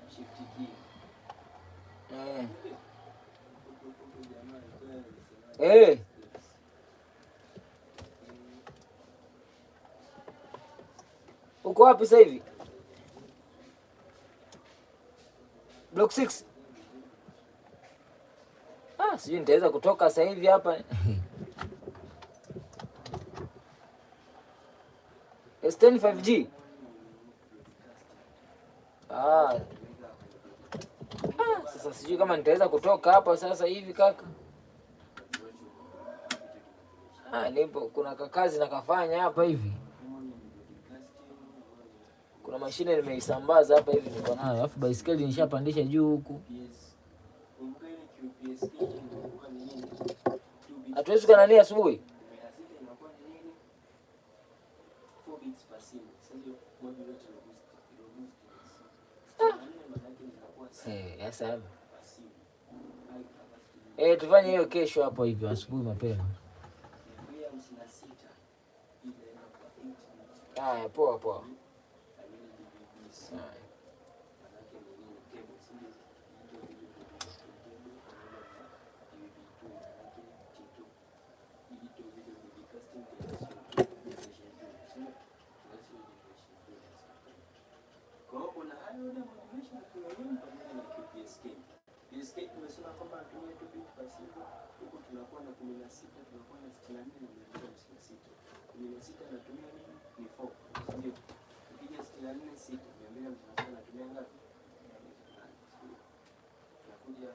shift key. Uko wapi sasa hivi? Block 6. Sijui nitaweza kutoka sasa hivi hapa. S10 5G. Sasa sijui kama nitaweza kutoka hapa sasa hivi kaka. Nipo kuna kakazi nakafanya hapa hivi. Kuna mashine nimeisambaza hapa hivi niko nayo. Alafu baiskeli nishapandisha juu huku. Hatuwezi kanania asubuhi. Sasa. Tufanye hiyo kesho hapo hivi asubuhi mapema. Poa. Tumesema kwamba tunatumia 2 bit per second, huko tunakuwa na 16, tunakuwa na 64 na 256. 16 natumia nini? Ni 4. Ndio. Ukija 64 6, 256 natumia ngapi? Nakuja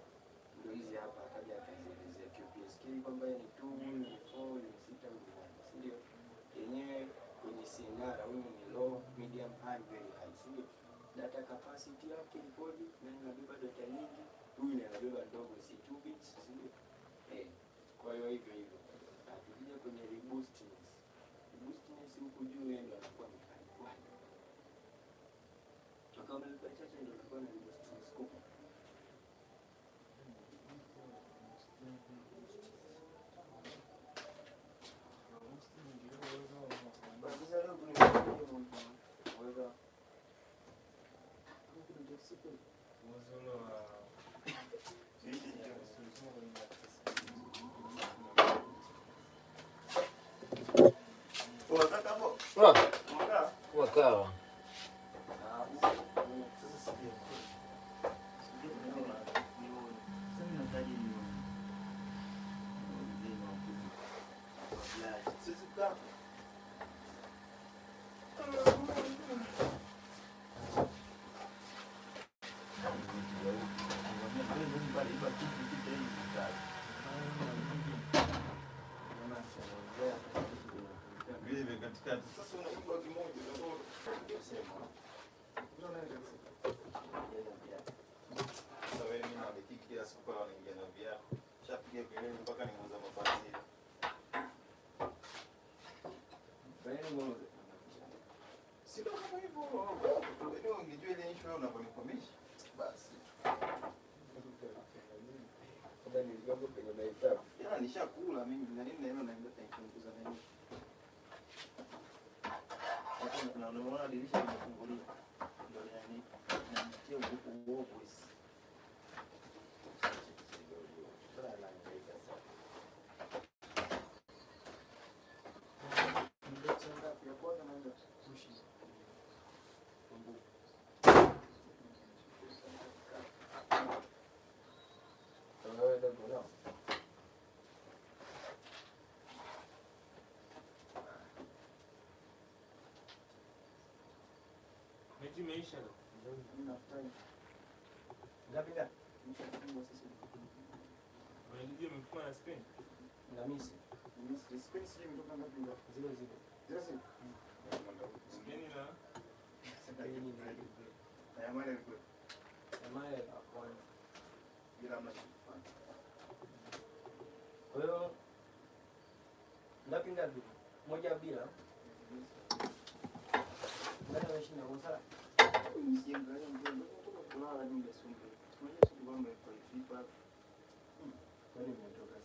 ndio hizi hapa akaja akaelezea QPSK kwamba ni 2, ni 4, ni 6, ni 1. Ndio. Yenyewe kwenye scenario huyu ni low, medium, high, very high. Ndio. Data capacity yake ikoje? Na inabeba data nyingi. Huyu anabeba ndogo si 2 bits, sio? Kwa hiyo hivyo. Tukija kwenye robustness. Robustness huku juu ndio anakuwa mkali. Kama unalipa chache ndio anakuwa na robustness kubwa. Wakawa. Sasa unaimba kimoja ndio unasema. Sasa wewe mimi na beki kila siku pale wanaingia na via. Shapiga kelele mpaka nimuuza mafasi. Bali muuze. Sio kama hivyo. Wewe ungejua ile issue unaponikomesha. Basi. Kama nilivyo kwenye maisha. Nishakula mimi na nini naenda naenda kupunguza nini. Na unaona dirisha limefunguliwa. Ndio yani ndio uovu hizi. Meisha ngapi ngapi? Unajua mfumo na Spain na Misri Spain sio mtoka ngapi ngapi? 0-0 Spain na Yamale akwa bila mashindano. Kwa hiyo ngapi ngapi? 1-0. Ndio tunashinda kwa sala. Msiangalie mdomo kulala nje sungu. Tunajua sisi kwamba kwa FIFA. Kwani mmetoka